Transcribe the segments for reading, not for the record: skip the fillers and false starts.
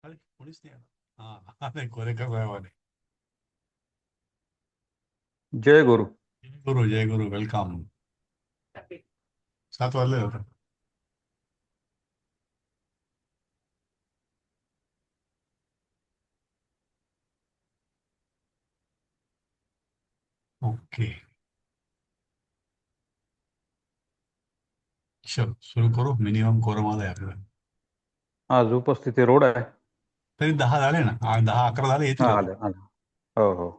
अरे कोणीच नाही आलं. हा नाही कोरेकर साहेबांनी. जय गुरु. जय गुरु वेलकम. 7 वाजले होते. ओके चल सुरू करू. मिनिमम कोरम आलाय आपल्याला. आज उपस्थिती रोड आहे. तरी 10 झाले ना. 10-11 झाले येतील हा, आता. आलं आलं. हो हो.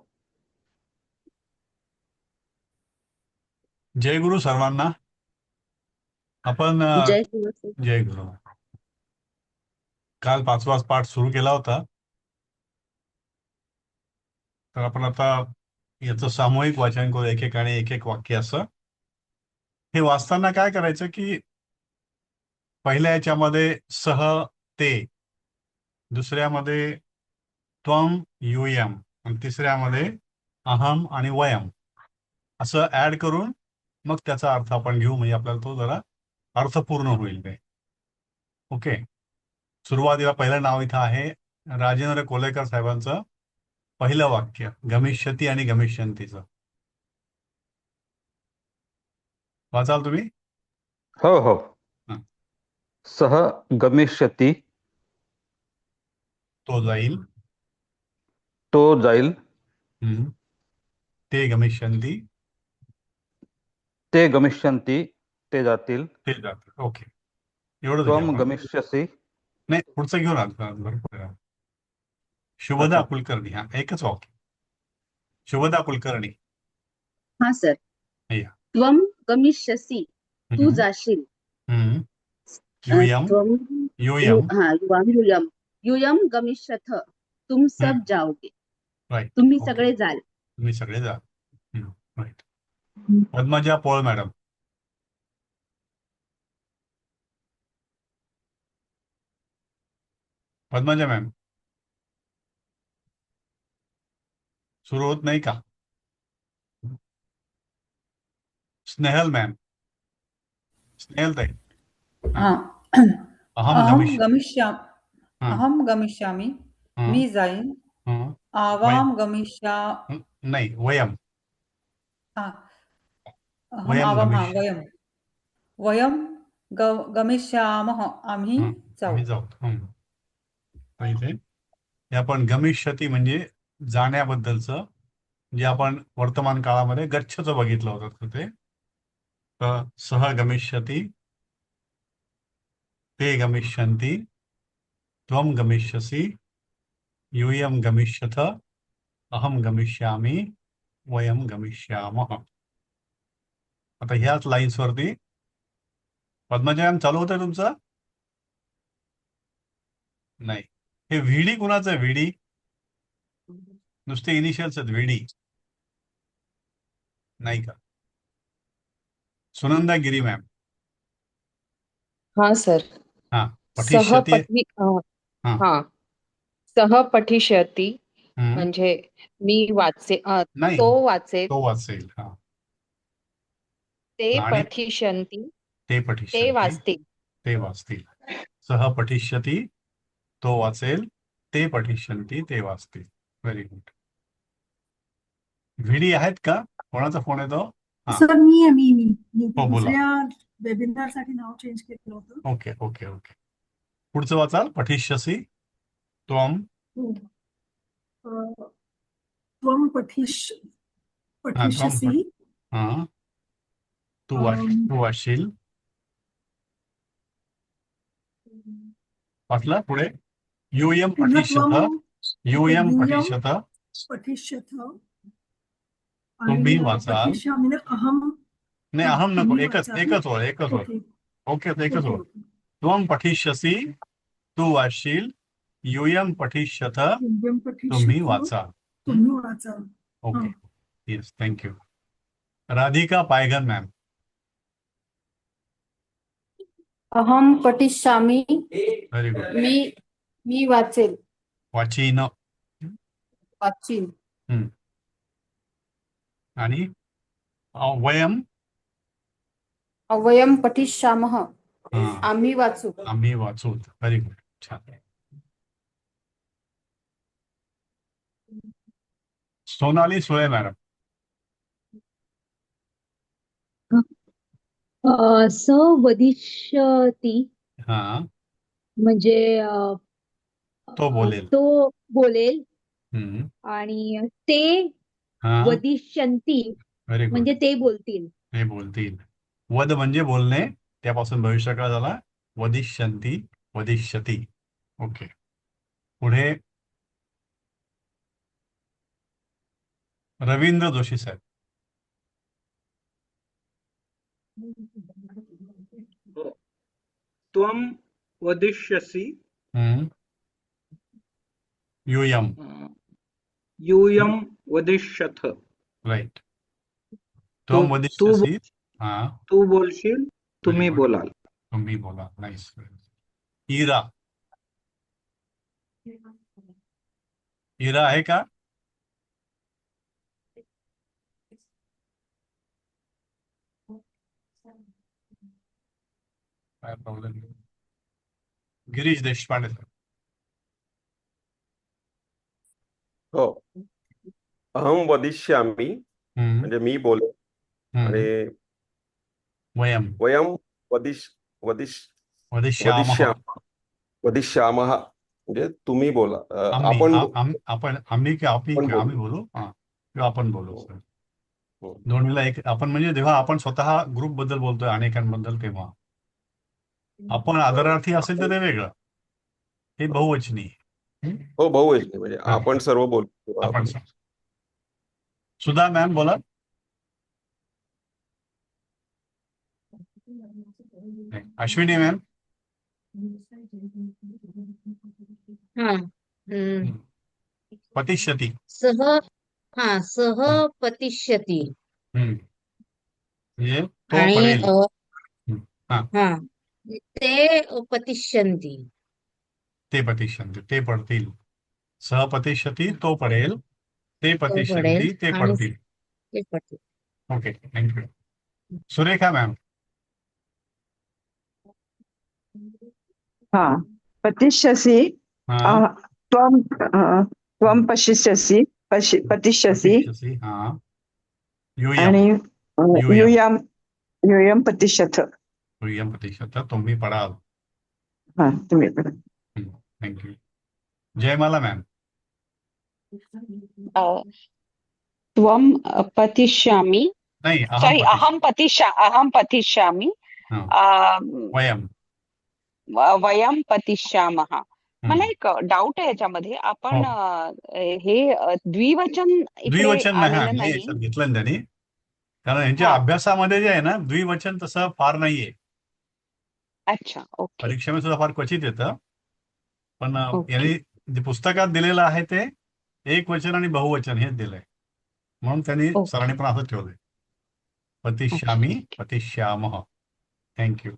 जय गुरु सर्वांना. आपण जय शिवसेना. जय गुरु. काल 5वा पाठ सुरू केला होता. तर आपण आता याचं सामूहिक वाचन करू. एक एक आणि एक एक वाक्य असं. हे वाचताना काय करायचं की पहिल्या याच्यामध्ये सह ते, दुसऱ्यामध्ये त्वम यूयम आणि तिसऱ्यामध्ये अहम आणि वयम असं ऍड करून मग त्याचा अर्थ आपण घेऊ. म्हणजे आपल्याला तो जरा अर्थपूर्ण होईल काय. ओके. सुरुवातीला पहिलं नाव इथं आहे राजेंद्र कोलेकर साहेबांचं. पहिलं वाक्य गमिष्यती आणि गमिष्यंतीचं वाचाल तुम्ही. हो हो. हं. सह गमिष्यति, तो जाईल. तो जाईल. ते गमिष्यंती, ते गमिष्यन्ति, ते जातील. ते जातील. ओके एवढंच घ्या त्वम आपण. गमिष्यसि. नाही पुढचं घेऊन भरपूर आहे. शुभदा अच्छा. कुलकर्णी. हा एकच वाक्य. शुभदा कुलकर्णी. हा सर. या. त्वम गमिष्यसि, तू जाशील. हम्म. यूयम त्वम यूयम यूयम यूयम गमिष्यथ, तुम सब जाओगे. राईट. तुम्ही ओके सगळे जाल. तुम्ही सगळे जा. राईट. पद्मजा पोळ मॅडम. पद्मजा मॅम सुरू होत नाही का. स्नेहल मॅम. स्नेहल ताई. हा. अहम गमिष्य. अहम गमिष्यामि, मी जाईन. वयम. आवाम गमिष्या नाही वयम. अहम वयम आवाम हा गमिष्य. वयम गमिष्यामः, आम्ही जाऊ. आम्ही जाऊ. इथे हे आपण गमिष्यती म्हणजे जाण्याबद्दलचं, जे आपण वर्तमान काळामध्ये गच्छचं बघितलं होतं ते. सह गमिष्यती, ते गमिष्यन्ति, त्वम गमिष्यसि, यूयम गमिष्यथ, अहम गमिष्यामि, वयम गमिष्यामः. आता ह्याच लाईन्स वरती पद्मजाम चालू होतंय तुमचं. नाही हे व्हीडी कुणाचं आहे. व्हीडी नुसते इनिशियल्स आहेत. व्हीडी नाही का. सुनंदा गिरी मॅम. हाँ सर. हा सह पठिष्यती. पठी हा. हाँ सह पठिष्यति हम्म. म्हणजे मी वाचे नाही तो वाचेल. तो वाचेल. हा ते आणि पठिष्यन्ति ते ते पठिष्यन्ति वाचतील. ते वाचतील. सह पठिष्यती तो वाचेल, ते पठिष्यन्ति ते वाचतील. Very good. व्हीडी आहेत का. कोणाचा फोन येतो. हा सर मी आहे. मी हो बोला. दुसऱ्या वेबिनार साठी नाव चेंज केलं होतं. Okay okay okay. पुढचं वाचाल. पठिष्यसि त्वम. त्वम हा त्वम पठिष्यसि. हा तू वाचशील. वाचला पुढे. यूयम पुन्हा पठिष्यथ. त्वम यूयम यूयम पठिष्यथ. पठिष्यथ. तुम्ही आणि वाचाल. पठिष्यामि अहम. नाही अहम नको. तुम्ही एकच वाचाल. एकच ओळ. एकच ओळ. ओके ओके एकच ओके ओळ. ओके. त्वम पठिष्यसि तू वाचशील. यूयम पठिष्यथ यूयम तुम्ही पठिष्यथ, वाचाल. तुम्ही वाचाल. Okay yes thank you. Radhika Payghan ma'am. अहम पठिष्यामि, व्हेरी गुड. मी वाचेल. वाचीन. वाचीन. आणि वयम. वयम पठिष्यामः, हा आम्ही वाचू. आम्ही वाचू. Very good. छान. सोनाली सुळे मॅडम. स वदिष्यति हा, म्हणजे तो बोलेल. तो बोलेल हम्म. आणि ते हा, वदिष्यन्ति व्हेरी गुड. म्हणजे ते बोलतील. ते बोलतील. वद म्हणजे बोलणे, त्यापासून भविष्यकाळ झाला वदिष्यन्ति, वदिष्यति. ओके. पुढे रवींद्र जोशी साहेब. त्वं वदिष्यसि यूयम. यूयं वदिष्यथ. राईट. तू त्वम वदिष्यसि. हा, तू बोलशील, तुम्ही good. बोलाल. तुम्ही बोला. नाईस. इरा. इरा आहे का? काय प्रॉब्लेम? गिरीश देशपांडे सर. हो. अहम वदिष्यामि म्हणजे मी बोलेन आणि वयम वयम वदिष् वदिष् वदिष्यामः. वदिष्यामः म्हणजे तुम्ही बोला. आम्ही आपण आम्ही की आपण बोलू. आम्ही बोलू. हा, किंवा आपण बोलू. हो. सर, हो. दोन वेळेला एक. आपण म्हणजे जेव्हा आपण स्वतः ग्रुप बद्दल बोलतोय, अनेकांबद्दल, तेव्हा आपण आदरार्थी असेल तर ते वेगळं. हे बहुवचनी आहे. हो, बहुवचनी म्हणजे हा. आपण सर्व बोलतो. आपण सुधा मॅम बोला. अश्विनी मॅम. पतिष्यती. सह पतिष्यति म्हणजे तो आणि पडेल. ते पतिष्यन्ति. ते पतिष्यन्ति, ते पडतील. सह पतिष्यती, तो पडेल. ते पतिष्यन्ति, ते आणि पडतील. ते पडतील. Okay, thank you. सुरेखा मॅम. पतिष्यसि हा, त्वं पश्यसि पतिष्यसि पतिष्यसि. हा, यूयम. आणि यूयम. यूयं पतिष्यथ. यूयम पतिष्यत, तुम्ही पडाल. तुम्ही थँक्यू. जयमाला मॅम. त्वं पतिष्यामि. नाही, सॉरी, अहं पतिष्यामि. वयम. वयं पतिष्यामः. मला एक डाऊट आहे याच्यामध्ये. आपण हे द्विवचन इकडे द्विवचन आलेलं नाही नाही. घेतलं ना त्यांनी, कारण यांच्या अभ्यासामध्ये जे आहे ना, द्विवचन तसं फार नाहीये. अच्छा, ओके. परीक्षेमध्ये सुद्धा फार क्वचित येतं. पण ओके. यांनी जे पुस्तकात दिलेलं आहे ते एक वचन आणि बहुवचन हेच दिलंय, म्हणून त्यांनी ओके. सरांनी पण असं ठेवलंय. पतिष्यामी, पतिष्यामः. थँक्यू.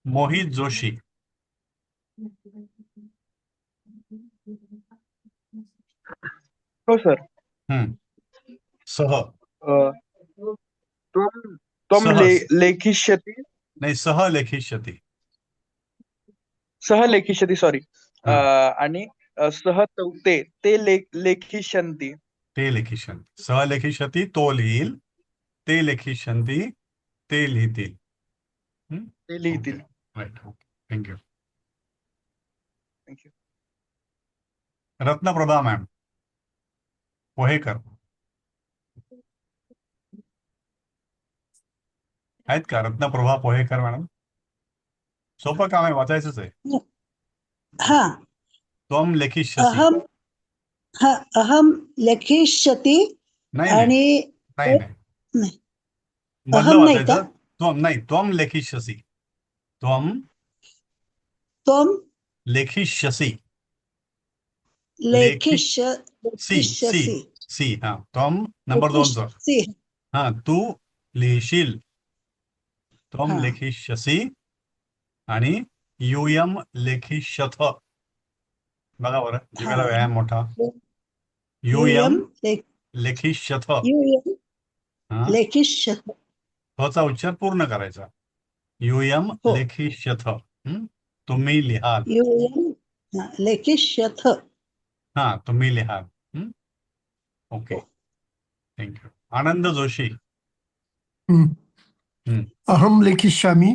मोहित जोशी. हो सर. सह. त्वं लेखिष्यति. नाही, सह लेखिष्यति. सह लेखिष्यति, सॉरी. आणि सह ते लेखिष्यन्ति. ते लेखिष्यन्ति. सह लेखिष्यति, तो लिहिल. ते लेखिष्यन्ति, ते लिहितील. ते लिहितील. Right. Okay, thank you. Thank you. Ratnaprabha ma'am Pohekar आहेत का? रत्नप्रभा पोहेकर मॅडम. सोपं काम आहे, वाचायचंच आहे. त्वं लेखिष्यसि. अहम लेखिष्यति. नाही, मधलं वाचायचं. त्वं लेखिष्यसि. त्वं लेखिष्यसि. सी. हा, त्वं नंबर 2चं. हा, तू लिहिशील. त्वं लेखिष्यसि आणि यूयम लेखिष्यथ. बघा बरं, जिभेला व्यायाम मोठा. यूयम लेखिष्यथ. चा उच्चार पूर्ण करायचा. यूयम लेखिष्यथ. तुम्ही लिहाल. लेखिष्यथ. हा, तुम्ही लिहाल. Okay, thank you. आनंद जोशी. अहम लेखिष्यामी,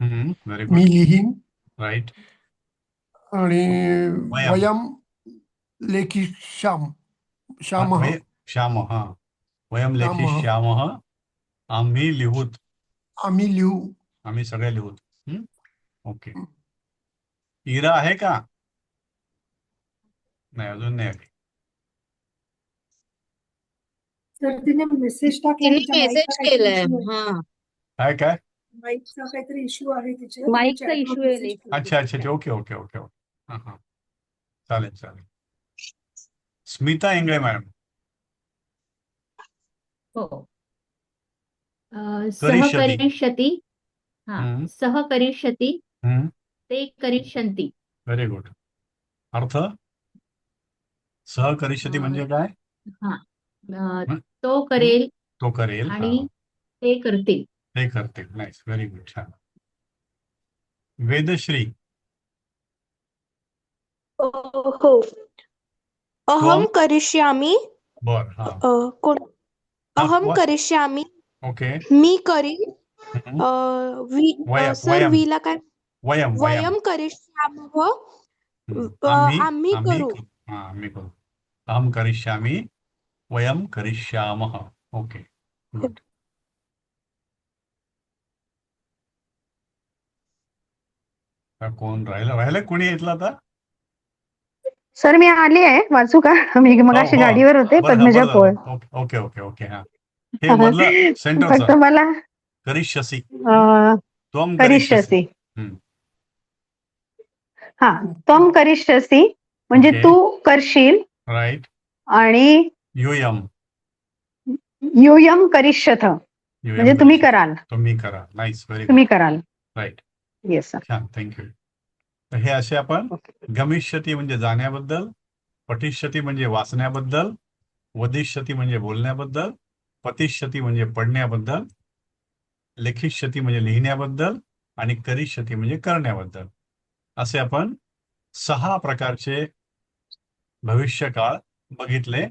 व्हेरी मी गुड. लिहीन. राईट. आणि वयम. वयम लेखिष्याम, श्यामः, श्याम. हा, वयम लेखिष्यामः, आम्ही लिहूत. आम्ही लिहू. आम्ही सगळे लिहूत. ओके. इरा आहे का? नाही, अजून नाही आली. सर तिने मेसेज टाकला, तिने तिच्या मेसेज माईकचा काहीतरी केलाय. issue आहे. हा, काय? माईकचा काहीतरी इश्यू आहे तिच्या. माईकचा तिने issue chatवर आहे, message लेखी. अच्छा अच्छा, ओके ओके ओके ओके. हा, चालेल. स्मिता इंगळे मॅडम. हो. करिष्यति. सहकरिष्यति. हा, सहकरिष्यति, ते करिष्यन्ति. Very good. अर्थ? सहकरिष्यति म्हणजे काय? हा, तो करेल तो करेल आणि ते करतील. ते करतील. नाईस, व्हेरी गुड, छान. वेदश्री. हो. अहम करिष्यामी. बर. हा, अहम करिष्यामी, ओके. मी करीन. सर वीला काय? वयम. वयम करिष्यामः, आम्ही करू. आम्ही करू. अहम करिष्यामी, वयम करिष्यामः. Okay, good. कोण राहिलं कोणी येतलं आता? सर मी आली आहे, वाचू का? मी मगाशी गाडीवर होते. Padmaja Pol. Okay okay okay. हा, हे मधलं फक्त सेंटरचं. मला करिष्यसि. त्वम करिष्यसि. हम्म. हा, त्वम करिष्यसि म्हणजे Okay. तू करशील. राईट. आणि यूयम. यूयम करिष्यथ म्हणजे तुम्ही कराल. तुम्ही करा. Nice, very good. तुम्ही कराल. राईट. Yes sir. छान, थँक्यू. तर हे असे आपण गमिष्यती म्हणजे जाण्याबद्दल, पठिष्यती म्हणजे वाचण्याबद्दल, वदिष्यती म्हणजे बोलण्याबद्दल, पतिष्यती म्हणजे पडण्याबद्दल, लेखिष्यती म्हणजे लिहिण्याबद्दल आणि करिष्यती म्हणजे करण्याबद्दल असे आपण 6 प्रकारचे भविष्यकाळ बघितले.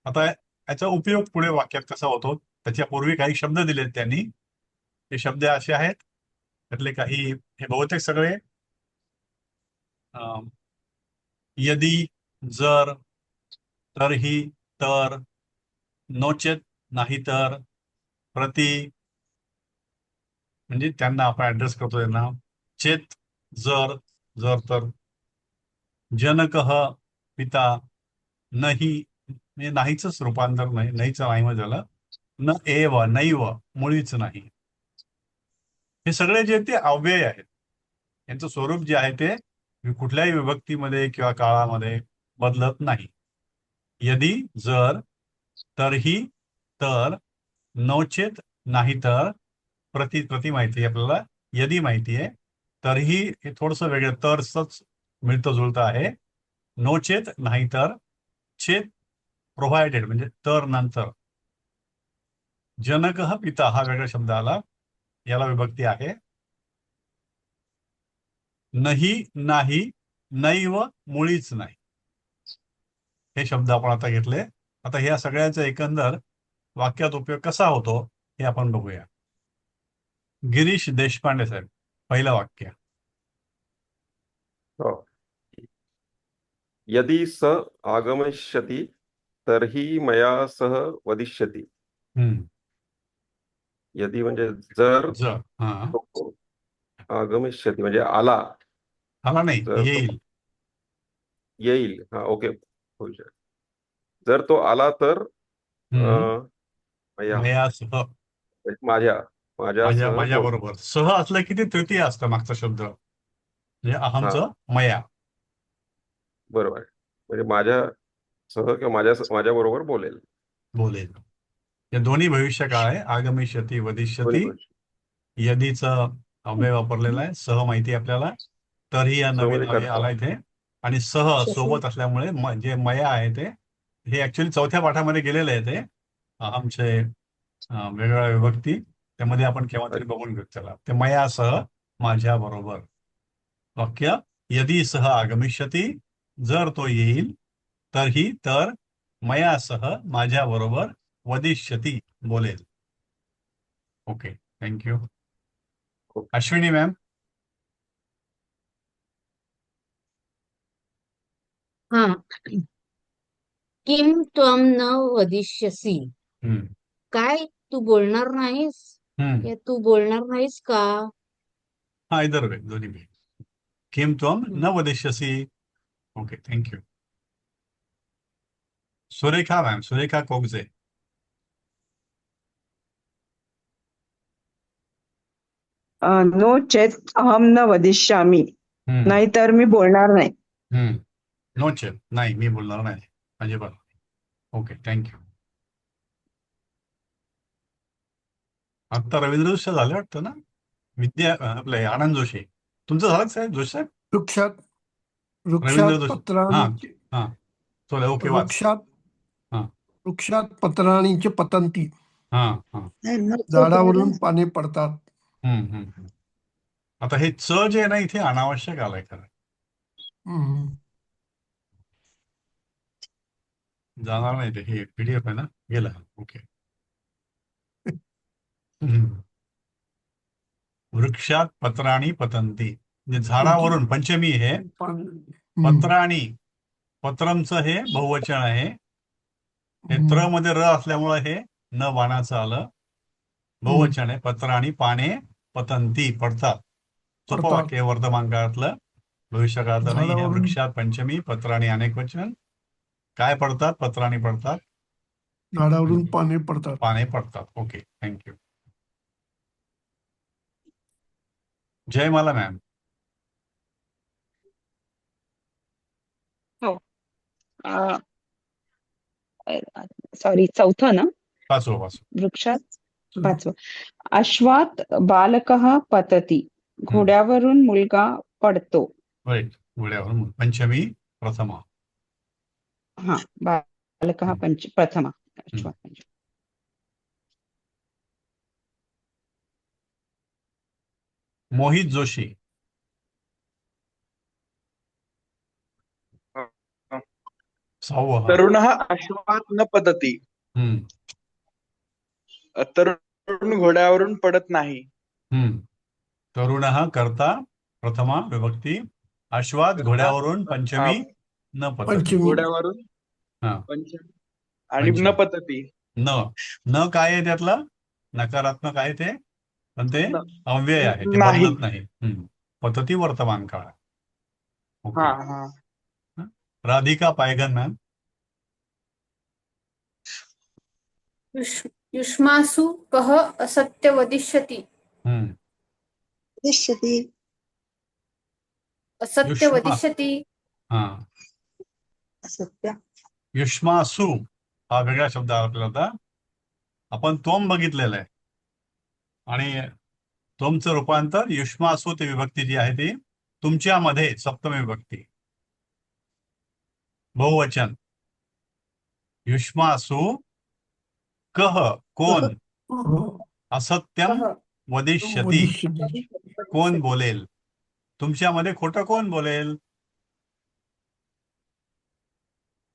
आता याचा उपयोग पुढे वाक्यात कसा होतो, त्याच्यापूर्वी काही शब्द दिलेत त्यांनी. हे शब्द असे आहेत, त्यातले काही, हे बहुतेक सगळे यदि, जर, तरही, तर, नोचेत नाही तर, प्रति, म्हणजे त्यांना आपण ऍड्रेस करतो त्यांना. चेत, जर, जर तर. जनकः, पिता. नाही, म्हणजे नाहीच रूपांतर, नाहीच नाही झालं. न एव, नैव, मुळीच नाही. हे सगळे जे ते अव्यय आहेत, यांचं स्वरूप जे आहे ते कुठल्याही विभक्तीमध्ये किंवा काळामध्ये बदलत नाही. यदि, जर, तरही, तर, नोचेत नाही तर, प्रति माहिती आहे आपल्याला, यदि माहिती आहे, तरही हे थोडंसं वेगळं, तरच मिळतं जुळतं आहे. नोचेत नाही तर, चेत प्रोव्हायडेड म्हणजे तर नंतर. जनकः पिता हा वेगळा शब्द आला, याला विभक्ती आहे. नाही, नैव, मुळीच नाही. हे शब्द आपण आता घेतले. आता ह्या सगळ्यांचा एकंदर वाक्यात उपयोग कसा होतो हे आपण बघूया. गिरीश देशपांडे साहेब, पहिलं वाक्य. यदि स आगमिष्यति तर्हि मया सह वदिष्यति. यदि म्हणजे जर तो आगमिष्यति म्हणजे आला नाही, येईल. हा, ओके. जर तो आला तर माझ्या बरोबर. सह असलं की ते तृतीय असतं मागचा शब्द, म्हणजे अहमचं मया. बरोबर. म्हणजे माझ्या सह किंवा माझ्या बरोबर बोलेल. या दोन्ही भविष्यकाळ आहे. आगमिष्यति, वदिष्यति. यदीचं अव्यय वापरलेला आहे. सह माहिती आपल्याला. तरीही या नवीन अव्यय आला इथे. आणि सह सोबत असल्यामुळे जे मया आहे ते, हे ऍक्च्युअली 4थ्या पाठामध्ये गेलेलं आहे. ते अहमचे वेगवेगळ्या विभक्ती, त्यामध्ये आपण केव्हा तरी बघून घेऊ. चला, ते मयासह, माझ्या बरोबर. वाक्य यदि सह आगमिष्यति, जर तो येईल, तर्हि तर मया सह माझ्याबरोबर वदिष्यति बोलेल. Okay, thank you. अश्विनी मॅम. हा. किम त्वम न वदिष्यसि. काय तू बोलणार नाहीस, या तू बोलणार नाहीस का. हा, इधर वे दोन्ही वे. किम त्वम न वदिष्यसि. Okay, thank you. Surekha ma'am, Surekha Kogaje. नो चेत अहम न वदिष्यामी. नाहीतर मी बोलणार नाही. नो चेत, नाही मी बोलणार नाही अजिबात. Okay, thank you. आता रवींद्र जोशी झाले वाटतं ना. विद्या आपले आनंद जोशी. तुमचं झालं साहेब जोशी साहेब. वृक्षात रवींद्र जोशी. पत्राणि हा चला, ओके वाच. वृक्षात पत्राणीचे पतंती. झाडावरून पाने पडतात. आता हे च जे आहे ना इथे अनावश्यक आलंय खरं. जाणार नाही ते. हे पीडीएफ आहे ना, गेला. ओके. वृक्षात पत्राणी पतंती, म्हणजे झाडावरून पंचमी हे. पत्राणी, पत्रमचं हे बहुवचन आहे. हे त्र मध्ये र असल्यामुळे हे न बाणाचं आलं. बहुवचन आहे. पत्राणी पाने पतंती पडतात. सोपं वाक्य, वर्तमान काळातलं, भविष्यकाळातलं नाही. हे वृक्षात पंचमी, पत्राणी अनेक वचन. काय पडतात. पत्राणी पडतात. झाडावरून पाने पडतात. पाने पडतात. Okay, thank you. जयमाला मॅम. हो. सॉरी, चौथं ना. पाचवं. वृक्षात पाचवं. अश्वात बालकः पतति. घोड्यावरून मुलगा पडतो. राईट, घोड्यावरून. पंचमी प्रथमा. हा, बालकः प्रथमा. अश्वात पंचमी. मोहित जोशी. सहावं. तरुणः अश्वात न पतति. तरुण घोड्यावरून पडत नाही. तरुणः कर्ता प्रथमा विभक्ती. अश्वात घोड्यावरून पंचमी न पतती. घोड्यावरून पंचमी आणि न पतती. न काय आहे त्यातलं. नकारात्मक आहे ते, पण ते अव्यय आहे, ते बदलत नाही. पतती वर्तमान काळ. ओके. राधिका पायघन मॅम. युष्मासु कः असत्य वदिष्यति. असत्य वदिष्यति. असत्य. युष्मासु हा वेगळा शब्द आपल्याला होता. आपण तोम बघितलेलं आहे, आणि तोमचं रूपांतर युष्मासु ती विभक्ती जी आहे ती तुमच्यामध्ये सप्तमी विभक्ती. बहुवचन. युष्मासु कह कोण. असत्यम वदिष्यति कोण बोलेल. तुमच्यामध्ये खोटं कोण बोलेल.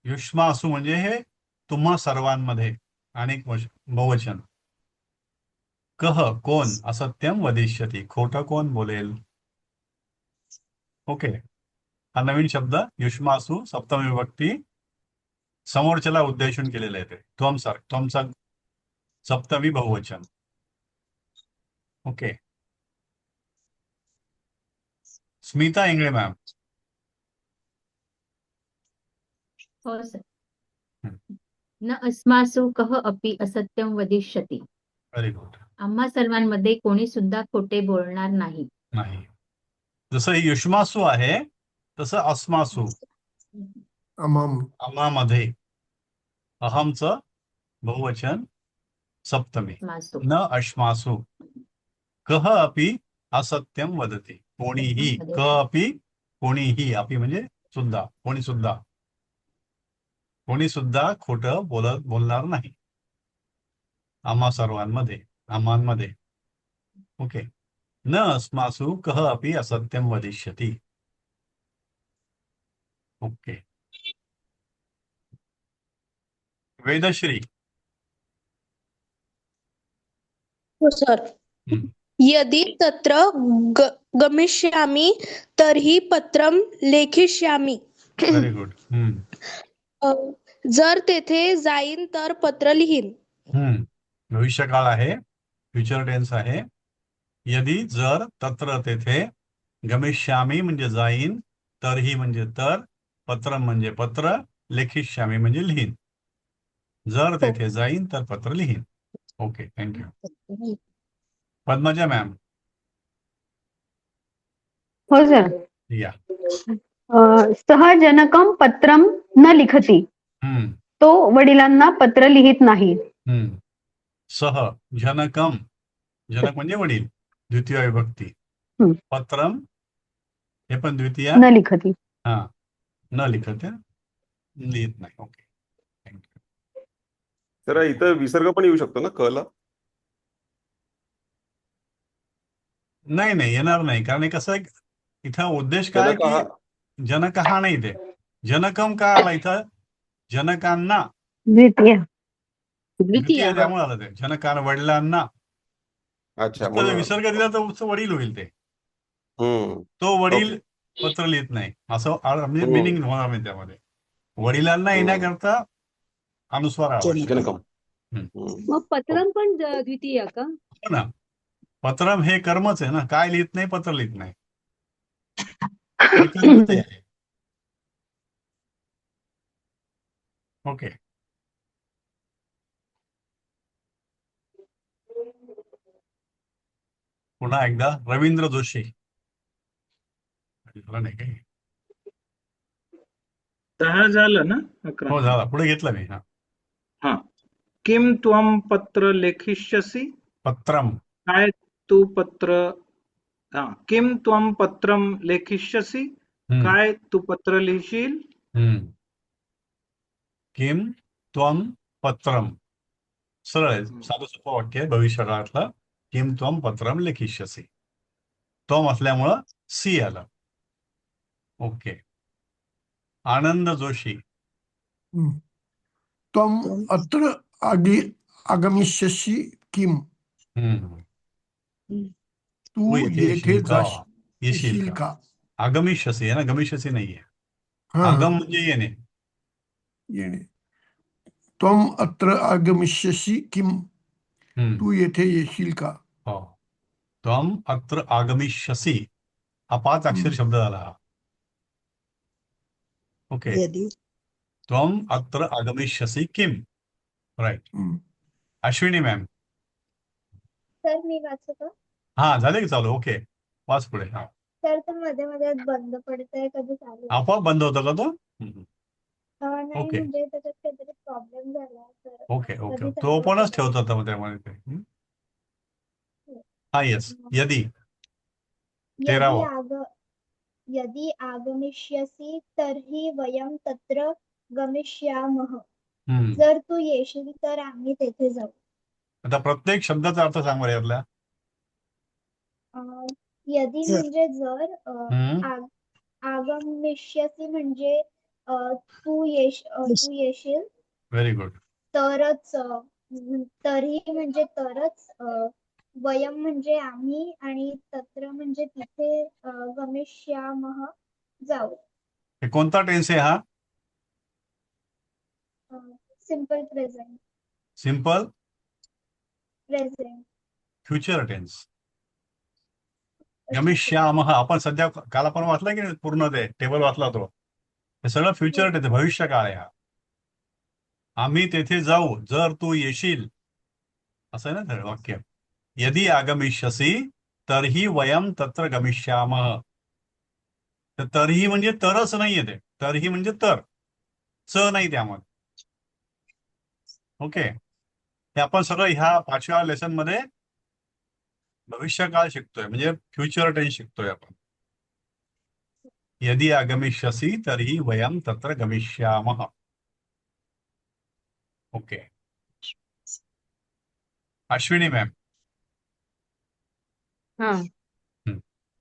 युष्मासु म्हणजे हे तुम्हा सर्वांमध्ये अनेक बहुवचन. कह कोण. असत्यम वदिष्यति खोटं कोण बोलेल. ओके. हा नवीन शब्द युष्मासु सप्तमी विभक्ती समोरच्याला उद्देशून केलेलं आहे. ते त्वमचा सप्तमी बहुवचन. ओके. स्मिता इंगळे मॅम. हो सर. न अस्मासु कः अपि असत्यं वदिष्यति. Very good. आम्हा सर्वांमध्ये कोणी सुद्धा खोटे बोलणार नाही. जसं युष्मासु आहे तसं अस्मासु आम्हामध्ये. अहमचं बहुवचन सप्तमी. न अश्मासु. कह अपि असत्यम वदति. कोणीही. क अपि कोणीही. अपि म्हणजे सुद्धा. कोणी सुद्धा खोटं बोलणार नाही आम्हा सर्वांमध्ये, आम्हांमध्ये. ओके. न अस्मासु कह अपि असत्यम वदिष्यति. ओके. वेदश्री. हो सर. हम्म. यदि तत्र गमिष्यामि तर्हि पत्रं लेखिष्यामि. Very good. जर तेथे जाईन तर पत्र लिहीन. भविष्यकाळ आहे, फ्युचर टेन्स आहे. यदि जर तत्र तेथे गमिष्यामी म्हणजे जाईन, तरही म्हणजे तर, पत्रम म्हणजे पत्र, लेखिष्यामी म्हणजे लिहीन. जर तेथे जाईन तर पत्र लिहीन. Okay, thank you. पद्मजा मॅम. हो सर. या. सह जनकम पत्रम न लिखती. तो वडिलांना पत्र लिहित नाही. सह जनकम, जनक म्हणजे वडील, द्वितीय विभक्ती. पत्रम हे पण द्वितीय, न लिखती. हा, न लिखत, लिहित नाही. Okay, thank you. तर इथं विसर्ग पण येऊ शकतो ना क ला? नाही नाही, येणार नाही. कारण कसं आहे, इथं उद्देश काय की जनक हा नाही, ते जनकम का आला इथं? जनकांना द्वितीय. द्वितीय त्यामुळे आलं ते. जनकांना, वडिलांना. अच्छा, विसर्ग दिला तर वडील होईल ते. तो वडील पत्र लिहित नाही असं म्हणजे मिनिंग होणार नाही त्यामध्ये. वडिलांना येण्याकरता अनुस्वार आवश्यक. मग पत्रम पण द्वितीय का? हो ना. पत्रम हे कर्मच आहे ना. काय लिहित नाही? पत्र लिहित नाही. हे कर्मच आहे. ओके. पुन्हा एकदा रवींद्र जोशी. नाही काही. झालं ना? हो झाला. पुढे घेतला मी. हा. किम त्वम पत्र लेखिष्यसि? पत्रम. काय तू पत्र, किम त्वम पत्रम लेखिष्यसि? काय तू पत्र लिहिशील? किम त्वम पत्रम. सरळ आहे, साधं सोपं वाक्य आहे भविष्यकाळातलं. किम त्वम पत्रम लेखिष्यसि. त्वम असल्यामुळं सी आलं. ओके. आनंद जोशी. त्वम अत्र आगमिष्यसि किम? तू येथे येशील का? आगमिष्यसि आहे ना, गमिष्यसि नाहीये. आगम म्हणजे येणे. त्वम अत्र आगमिष्यसि किम? तू येथे येशील का? हो. त्वम अत्र आगमिष्यसि हा 5 अक्षर शब्द झाला हा. ओके. त्वम अत्र आगमिष्यसि किम? राईट. अश्विनी मॅम. सर मी वाचू का? हा, झाले की चालू? ओके, वाच पुढे. हा. सर तर मध्ये मध्ये बंद पडतंय, कधी चालू आहे. आपोआप बंद होतं का तो? नाही ओके म्हणजे त्याच्यात काहीतरी प्रॉब्लेम झाला तर ओके ओके. कधी तो चालू ओपनच होतं. ठेवत होता त्यामध्ये ते. हा, येस. यदि 13वा. यदि आगमिष्यसि तर्हि वयं तत्र गमिष्यामः. जर तू येशील तर आम्ही तेथे जाऊ. आता प्रत्येक शब्दाचा अर्थ सांग बरं यातला. यदि म्हणजे जर, आगमिष्यसि म्हणजे तू येशील. Very good. तरच, तरी म्हणजे तरच, वयम म्हणजे आम्ही, आणि तत्र म्हणजे तिथे, गमिष्यामः जाऊ. हे कोणता टेन्स आहे हा? Simple present. Simple present. Future tense. गमिष्यामः आपण सध्या काल आपण वाचला की नाही पूर्ण ते टेबल वाचला तो. हे सगळं फ्युचर टेन्स, भविष्य काळ आहे हा. आम्ही तेथे जाऊ जर तू येशील, असं आहे ना वाक्य. यदि आगमिष्यसि तर्हि वयम तत्र गमिष्यामः. तर तरीही म्हणजे तरच नाहीये ते. तरीही म्हणजे तर, च नाही त्यामध्ये. ओके. हे आपण सगळं ह्या 5व्या लेसन मध्ये भविष्यकाळ शिकतोय, म्हणजे फ्युचर टेन्स शिकतोय आपण. यदि आगमिष्यसि तर्हि वयम तत्र गमिष्यामः. ओके. अश्विनी मॅम. हा.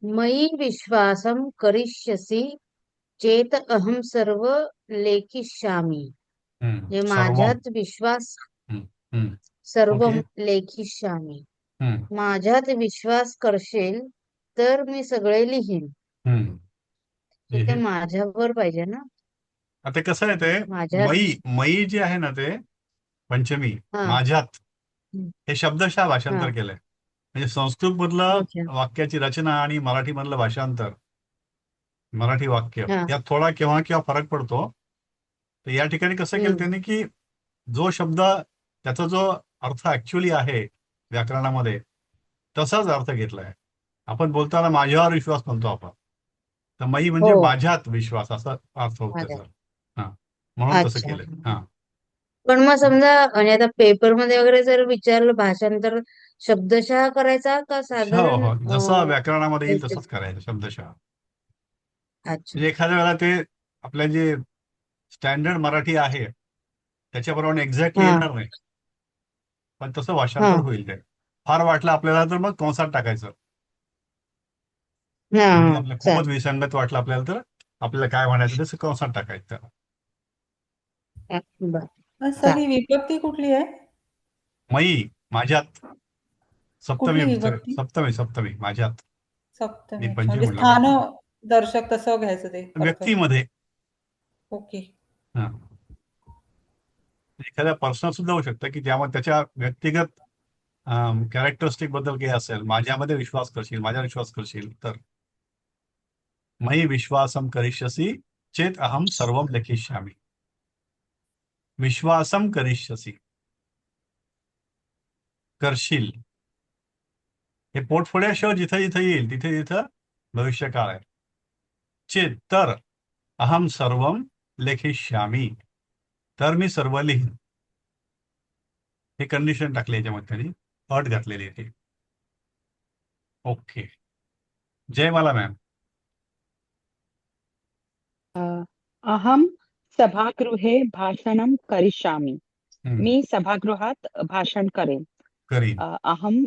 मयि विश्वासं करिष्यसि चेत अहम सर्व लेखिष्यामी. जे सर्वम. माझ्यात विश्वास सर्व ओके. लेखिष्यामी. माझ्यात विश्वास करशील तर मी सगळे लिहीन. तिथे माझ्यावर पाहिजे ना. आता कसं आहे ते माझ्यात. मयी मयी जे आहे ना ते पंचमी हा. माझ्यात हम्म. हे शब्दशः हा. भाषांतर केलंय. म्हणजे संस्कृत मधलं अच्छा. वाक्याची रचना आणि मराठी मधलं भाषांतर, मराठी वाक्य हा. यात थोडा केव्हा फरक पडतो. तर या ठिकाणी कसं केलं त्यांनी की जो शब्द त्याचा जो अर्थ ऍक्च्युअली आहे व्याकरणामध्ये तसाच अर्थ घेतलाय. आपण बोलताना माझ्यावर विश्वास म्हणतो आपण, तर मयी म्हणजे हो. माझ्यात विश्वास असा अर्थ होतो माझ्यात. त्याचा. हा, म्हणून तसं अच्छा. केलंय. हा. पण मग समजा आणि आता पेपर मध्ये वगैरे जर विचारलं भाषांतर शब्दशः करायचा का हो साधारण हो, जसं व्याकरणामध्ये येईल तसंच करायचं शब्दशः. अच्छा. म्हणजे एखाद्या वेळेला ते आपल्या जे स्टँडर्ड मराठी आहे त्याच्याबरोबर एक्झॅक्टली हा. येणार नाही, पण तसं हा. भाषांतर होईल ते. फार वाटलं आपल्याला तर मग कंसात टाकायचं. हा. म्हणजे हा. आपल्याला खूपच चालेल. विसंगत वाटलं आपल्याला तर आपल्याला काय म्हणायचं तसं कंसात टाकायचं. बरं. सर ही विभक्ती कुठली आहे? मयी माझ्यात. कुठली सप्तमी विभक्ती? सप्तमी माझ्यात. सप्तमी. मी अच्छा. पंचमी म्हणजे म्हटलं स्थान बरं. दर्शक तसं घ्यायचं ते अर्थ. व्यक्तीमध्ये. ओके. हा. एखाद्या पर्सन सुद्धा होऊ शकतं की ज्यामध्ये त्याच्या व्यक्तिगत कॅरेक्टरिस्टिक बद्दल काही असेल. माझ्यामध्ये विश्वास करशील, माझ्यावर विश्वास करशील तर मयि विश्वासम करिष्यसि चेत अहम सर्वम लेखिष्यामी. विश्वासम करिष्यसि, करशील. हे पोटफोड्या शो जिथं जिथं येईल तिथे तिथं भविष्यकाळ आहे. चेत तर अहम सर्वम लेखिष्यामी, तर मी सर्व लिहीन. हे कंडिशन टाकले याच्यामध्ये त्यांनी, अट घातलेली आहे ती. ओके. जय मला मॅम. अहम सभागृहे भाषणं करिष्यामि. मी सभागृहात भाषण करेन. करीन. अहम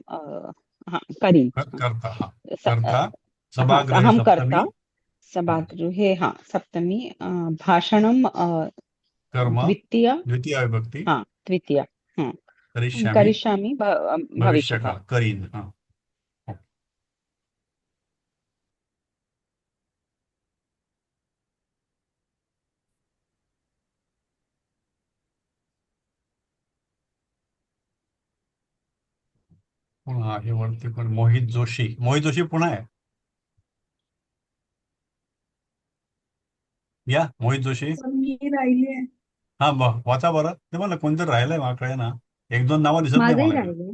करीन. करता. हा. स- करता सभागृहे अहम सप्तमी. कर्ता सभागृहे सप्तमी भाषणं कर्म द्वितीय द्वितीय विभक्ती. द्वितीय करिष्यामी करिष्यामि भविष्यकाळ. भविष्यकाळ. करीन. हा. पुन्हा हे वरती पण मोहित जोशी पुन्हा आहे. या मोहित जोशी. मी राहिली आहे. हा वाचा बरं. ते मला कोणतरी राहिलंय माझ्याकडे ना. 1-2 नावं दिसत नाही माझंही मला. राहिलंय.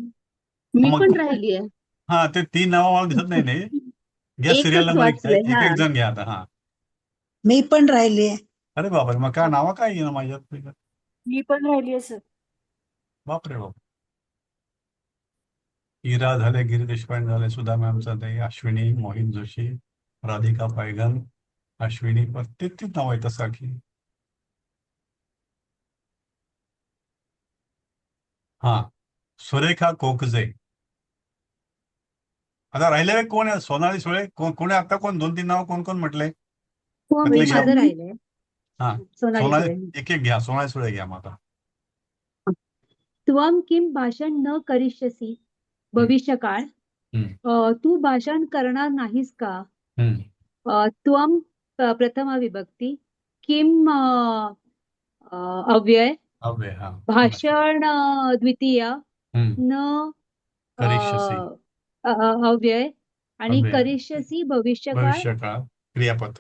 मी मग पण राहिली आहे. हा, ते 3 नावं मला दिसत नाही. नाही घ्या सिरियल एकच नंबर वाचलंय. एक हा. एक जण घ्या आता. हा. मी पण राहिली आहे. अरे बापरे, मग काय नावं काय येईना माझ्यात. मी पण राहिली आहे सर. बापरे बाप. इरा झाले, गिरी देशपांडे झाले, सुधा मॅम झाले, अश्विनी, मोहित जोशी, राधिका पैगन, अश्विनी. तेच नाव आहेत सारखी. हा. सुरेखा कोकजे. आता राहिलेले कोण आहे? सोनाली सुळे. कोण आहे आता? कोण 2-3 नाव कोण म्हटले? त्यातले घ्या. माझं राहिलंय. हा. सोनाली सुळे. एक घ्या. सोनाली सुळे घ्या मग आता. त्वम किम भाषण न करिष्यसि भविष्यकाळ. तू भाषण करणार नाहीस का? त्वम प्रथमा विभक्ती. किम अव्यय. हा. भाषण द्वितीय. न करिष्यसि अव्यय आणि अव्यय. करिष्यसि भविष्यकाळ भविष्यकाळ क्रियापद.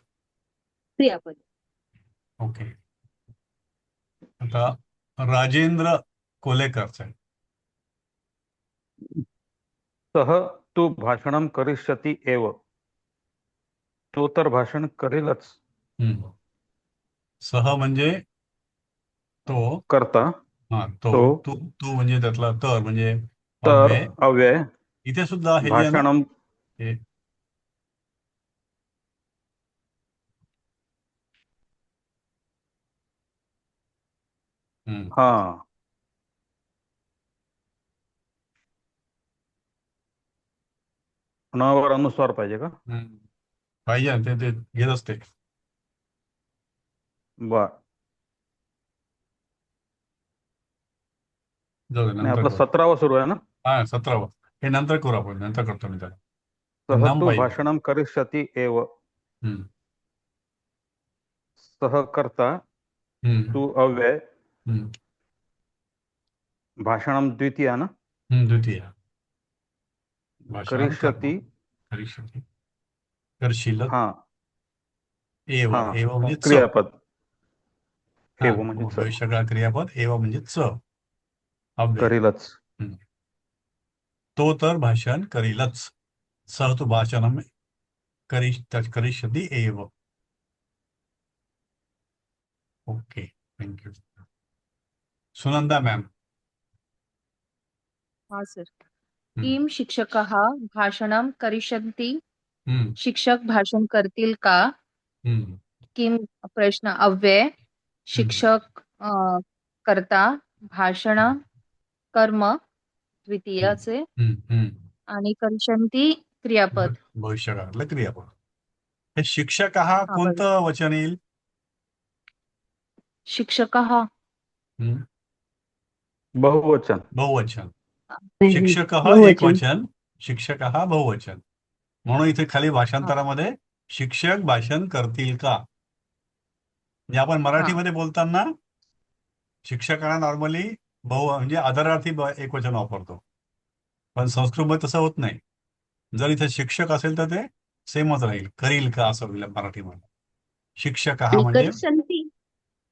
क्रियापद. ओके. आता राजेंद्र कोलेकरचं आहे. सह तू भाषणं करिष्यति एव. तो तर भाषण करेलच. सह म्हणजे तो. करता. हा. तू म्हणजे त्यातला तर म्हणजे तर अव्यय. अव्यय. इथे सुद्धा हे जे आहे ना, भाषणं हे हा. नावावर अनुस्वार पाहिजे का? पाहिजे ते घेत असते. बर जाऊ दे, नाही नंतर आपलं करू. 17वं सुरू आहे ना. हा 17वं हे नंतर करू आपण, नंतर करतो मी त्याला. सह नम तू पाहिजे. भाषणम करिष्यति एव. हम्म, सहकर्ता हम्म, तू अव्यय. हम्म, भाषणम द्वितीया ना. द्वितीय. भाषणम करिष्यति करिष्यति. करशील. हा एव. हा एव म्हणजे च. क्रियापद. हा, एव म्हणजे च. भविष्यकाळ क्रियापद. एव म्हणजे च. अव्यय. करीलच. हम्म. तो तर भाषण करीलच. सह तू भाषणम करिष्यति एव. Okay, thank you. सुनंदा मॅम. हा सर. किम शिक्षकाः भाषणं करिष्यन्ति? हम्म, शिक्षक भाषण करतील का? हम्म, किम प्रश्न अव्यय. शिक्षक करता भाषण कर्म द्वितीयाचे हम्म, हम्म. आणि करिष्यन्ति क्रियापद. भविष्यकाळातलं क्रियापद. हे शिक्षक हा हा, बरोबर. कोणतं वचन येईल? शिक्षकाः हम्म, बहुवचन. बहुवचन. नाही, शिक्षक एक बहुवचन. वचन, शिक्षक बहुवचन. म्हणून इथे खाली भाषांतरामध्ये शिक्षक भाषण करतील का, म्हणजे आपण मराठीमध्ये बोलताना शिक्षकांना नॉर्मली म्हणजे आदरार्थी एकवचन वापरतो, पण संस्कृतमध्ये तसं होत नाही. जर इथे शिक्षक असेल तर ते सेमच राहील, करील का असं होईल मराठीमध्ये. शिक्षक आणि म्हणजे करिष्यन्ति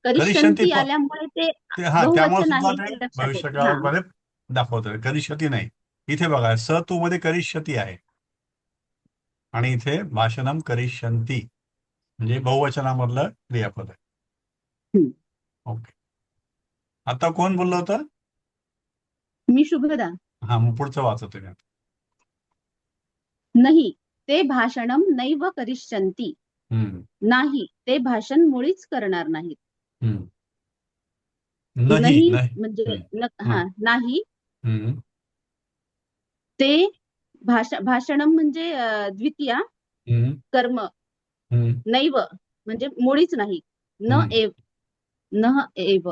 करिष्यन्ति आल्यामुळे ते त्यामुळे बहुवचन सुद्धा आहे ते हे लक्षात येतं. हा. भविष्यकाळामध्ये दाखवतं. करिष्यती नाही. इथे बघा स तू मध्ये करिष्यती आहे आणि इथे भाषणम करिष्यन्ति म्हणजे बहुवचनामधलं क्रियापद आहे. ओके. आता कोण बोललं होतं? मी शुभदा. हा, मग पुढचं वाचतो मी. नाही ते भाषणम नैव करिष्यन्ति. हम्म, नाही ते भाषण मुळीच करणार नाहीत. हम्म. नाही नाही नाही. म्हणजे हम्म, हा नाही हम्म, ते भाषणम म्हणजे द्वितीया हम्म, कर्म. हम्म, नैव म्हणजे मुळीच नाही. न हम्म. एव न एव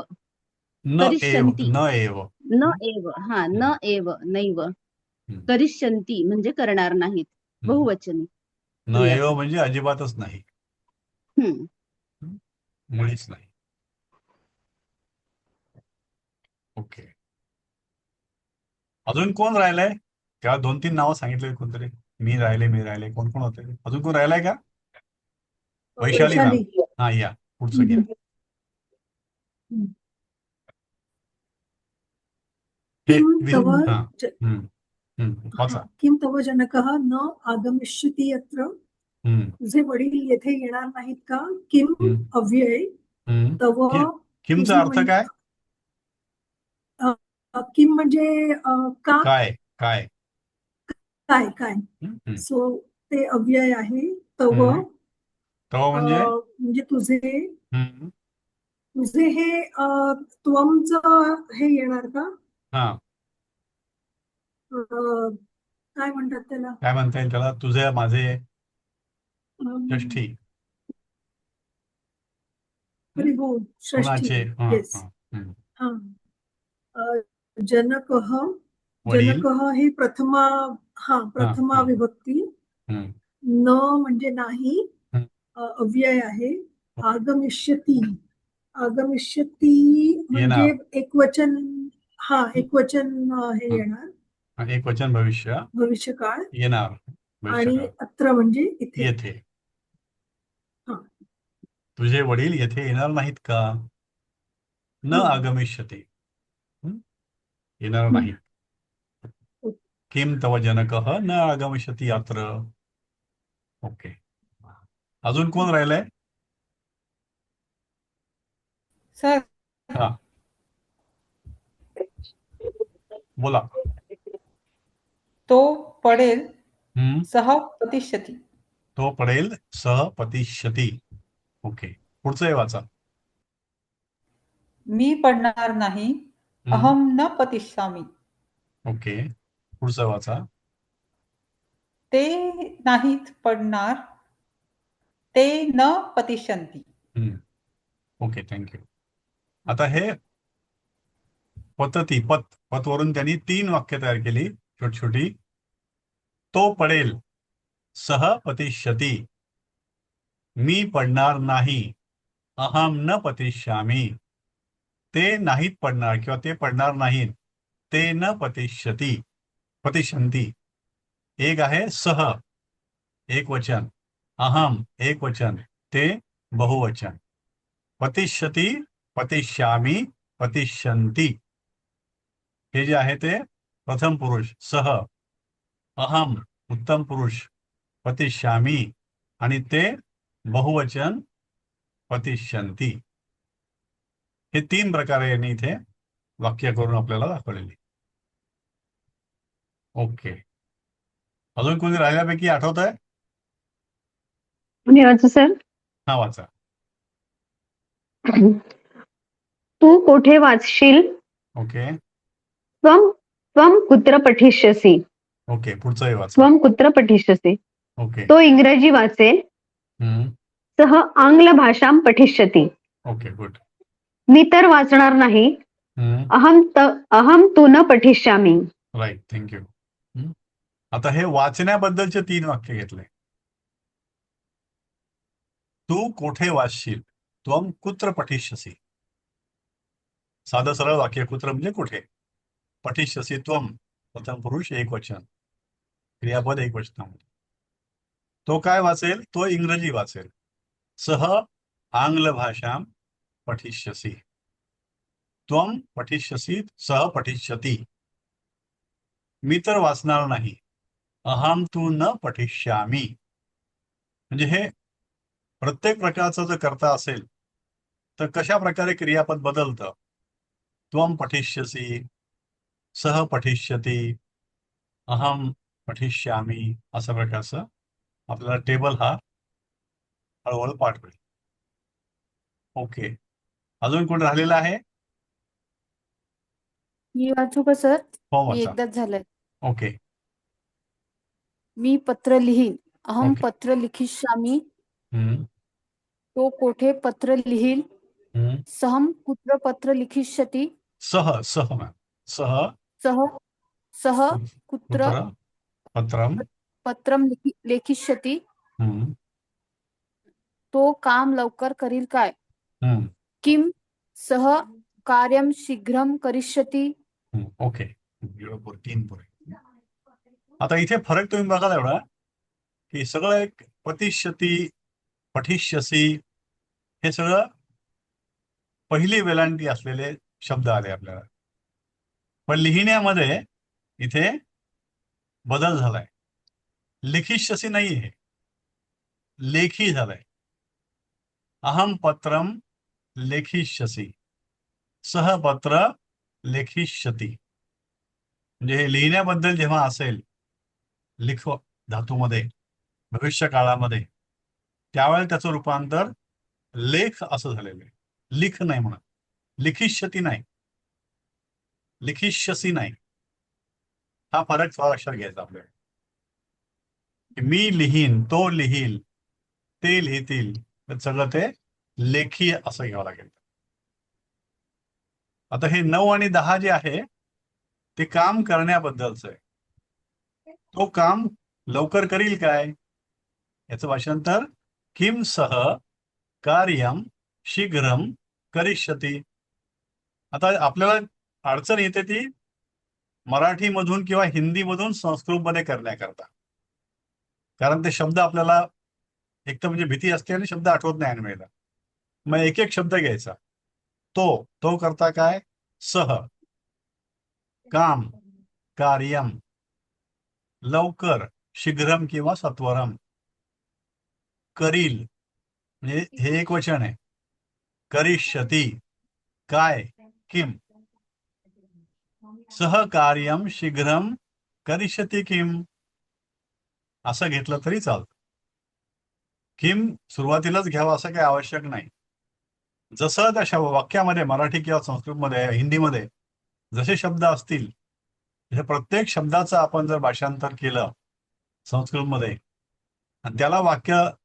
न एव करिष्यन्ति. न एव. न एव हा न एव नैव करिष्यन्ति म्हणजे करणार नाहीत. बहुवचनी न एव म्हणजे अजिबातच नाही, मुळीच नाही. ओके. अजून कोण राहिलंय? तेव्हा 2-3 नावं सांगितले कोणतरी. मी राहिले. कोण कोण होते? अजून कोण राहिलाय का? वैशाली मॅम. हा, या पुढचं घ्या. वाचा. किम तव जनकः न आगमिष्यति यत्र? तुझे वडील येथे येणार नाहीत का? किम अव्यय. तव किमचा अर्थ काय? किम म्हणजे का? काय काय काय काय. सो ते अव्यय आहे. तव म्हणजे तुझे. तुझे हे त्वमचं हे येणार का? हा, काय म्हणतात त्याला? काय म्हणता येईल त्याला? तुझे माझे षष्ठी. हो, षष्ठी. कुणाचे? येस. हा. जनकः ही प्रथमा विभक्ती. न म्हणजे नाही, अव्यय आहे. आगमिष्यति म्हणजे एकवचन. हा, एकवचन हे येणार. एकवचन भविष्यकाळ येणार. आणि अत्र म्हणजे येथे. तुझे वडील येथे येणार नाहीत का? न आगमिष्यति येणार नाहीत. किम तव जनकः न आगमिष्यति अत्र. ओके. अजून कोण राहिलंय? सर हा, बोला. तो पडेल सह पतिष्यति. तो पडेल सह पतिष्यति. ओके. पुढचं वाचा. मी पडणार नाही. अहम न पतिष्यामि. ओके. पुढचं वाचा. ते नाहीत पडणार. ते न पतिष्यन्ति. Okay, thank you. आता हे पतती पतवरून त्यांनी 3 वाक्य तयार केली छोटी छोटी. तो पडेल, सह पतिष्यती, मी पडणार नाही, अहम न पतिष्यामी, ते नाहीत पडणार किंवा ते पडणार नाहीत, ते न पतिष्यंती. एक आहे सह एक वचन, अहम एक वचन, ते बहुवचन. पतिष्यती, पतिष्यामी, पतिष्यंती हे जे आहे ते प्रथम पुरुष सह, अहम उत्तम पुरुष, पतिष्यामी आणि ते बहुवचन पतिष्यंती. हे 3 प्रकारे यांनी इथे वाक्य करून आपल्याला दाखवलेली. ओके, अजून कोणी राहिल्यापैकी आठवत आहे? मी वाचू सर. हा, वाचा. तू कोठे वाचशील? ओके त्वं त्वं कुत्र पठिष्यसि? ओके, पुढचंही वाचा. त्वं कुत्र पठिष्यसि? ओके. तो इंग्रजी वाचेल. सह आंग्ल भाषां पठिष्यति. Okay, good. मी तर वाचणार नाही. अहम तु न पठिष्यामि. Right, thank you. आता हे वाचण्याबद्दलचे 3 वाक्य घेतले. तू कोठे वाचशील, त्वं कुत्र पठिष्यसि. साधं सरळ वाक्य, कुत्र म्हणजे कुठे, पठिष्यसि त्वं प्रथम पुरुष एक वचन, क्रियापद एक वचनामध्ये. तो काय वाचेल? तो इंग्रजी वाचेल. सह आंग्ल भाषां पठिष्यसि. त्वं पठिष्यसि, सह पठिष्यति. मी तर वाचणार नाही, अहम तू न पठिष्यामी. म्हणजे हे प्रत्येक प्रकारचं जर करता असेल तर कशा प्रकारे क्रियापद बदलतं. त्वं पठिष्यसि, सह पठिष्यति, अहम पठिष्यामी, अशा प्रकारचं आपल्याला टेबल हा हळूहळू पाठ होईल. ओके, अजून कोण राहिलेला आहे? मी वाचू का सर? हो, मी वाचा. एकदाच झालंय. ओके. मी पत्र लिहीन, अहम ओके. पत्र लिखिष्यामि. हम्म, तो कोठे पत्र लिहील. हम्म. सहम कुत्र पत्र लिखिष्यति. सह मॅम, सह सह सह कुत्र कुत्र पत्रम. पत्रम लेखिष्यति. हम्म, तो काम लवकर करील काय. हम्म, किम सह कार्यम शीघ्रम करिष्यति. ओके, 3 पुरे. आता इथे फरक तुम्ही बघाल एवढा की सगळं एक पतिष्यती, पठिष्यसी हे सगळं पहिली वेलांटी असलेले शब्द आले आपल्याला. पण लिहिण्यामध्ये इथे बदल झालाय. लिखिष्यसी नाही, हे लेखी झालंय. अहम पत्रम लेखिष्यसी, सह पत्र लेखिष्यति. म्हणजे हे लिहिण्याबद्दल जेव्हा असेल लिख धातूमध्ये भविष्य काळामध्ये, त्यावेळेला त्याचं रूपांतर लेख असं झालेलं आहे. लिख नाही म्हणत, लिखिष्यती नाही, लिखिष्यसी नाही. हा फरक थोडा लक्षात घ्यायचा आपल्याला. मी लिहीन, तो लिहील, ते लिहितील, तर सगळं ते लेखी असं घ्यावं लागेल. आता हे 9 आणि 10 जे आहे ते काम करण्याबद्दलचं आहे. तो काम लवकर करील काय, याचं भाषांतर किम सह कार्यम शीघ्रम करिष्यति. आता आपल्याला अडचण येते ती मराठीमधून किंवा हिंदीमधून संस्कृतमध्ये करण्याकरता. कारण ते शब्द आपल्याला एक तर म्हणजे भीती असते आणि शब्द आठवत नाही वेळेला. मग एक एक शब्द घ्यायचा. तो करता काय, सह काम, कार्यम, लवकर, शीघ्रम किंवा सत्वरम, करील म्हणजे हे एक वचन आहे, करिष्यति काय, किम, सहकार्यम शीघ्रम करिष्यति किम, असं घेतलं तरी चालतं. किम सुरुवातीलाच घ्यावं असं काही आवश्यक नाही. जसं त्या वाक्यामध्ये मराठी किंवा संस्कृतमध्ये, हिंदीमध्ये जसे शब्द असतील, हे प्रत्येक शब्दाचं आपण जर भाषांतर केलं संस्कृतमध्ये आणि त्याला वाक्य